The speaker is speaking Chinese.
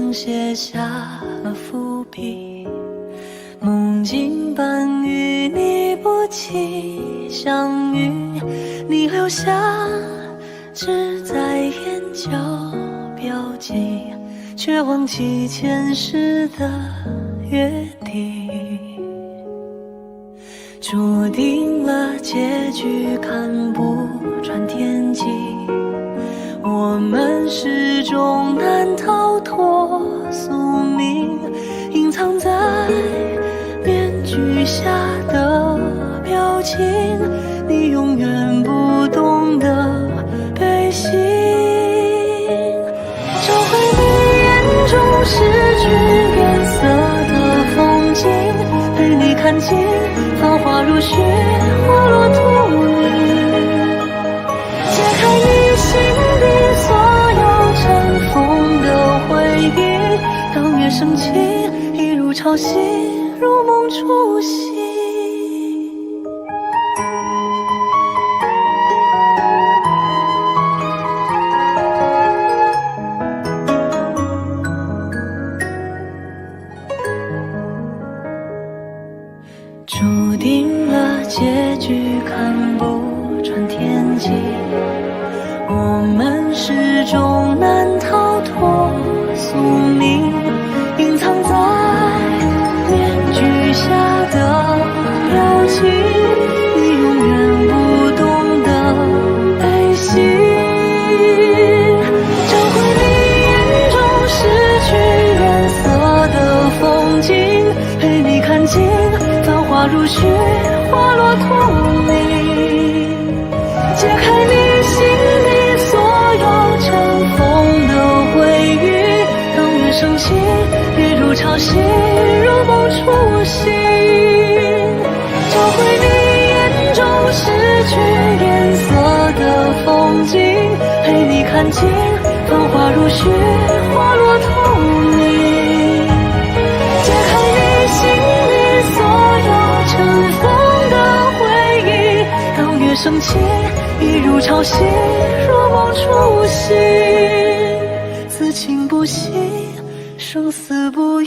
中写下了伏笔，梦境般与你不期相遇，你留下只在眼角标记，却忘记前世的约定，注定了结局看不穿天际，我们始终难逃脱宿命，隐藏在面具下的表情，你永远不懂得悲喜，找回你眼中失去颜色的风景，陪你看尽繁华如雪，花落土里，解开你心底所有尘封的回忆，当月升起，一如潮汐，如梦初醒。注定了结局看不穿天际，我们始终难逃脱宿命，隐藏在面具下的表情，你永远不懂得悲喜，找回你眼中失去颜色的风景，陪你看尽繁华如雪，花落土里，解开你心底所有尘封的回忆，当月升起，月如潮汐，如梦初醒，找回你眼中失去颜色的风景，陪你看尽繁华如雪，花落土里，解开你心底所有尘封的回忆，当月升起，一如潮汐，如梦初醒，此情不息，生死不渝。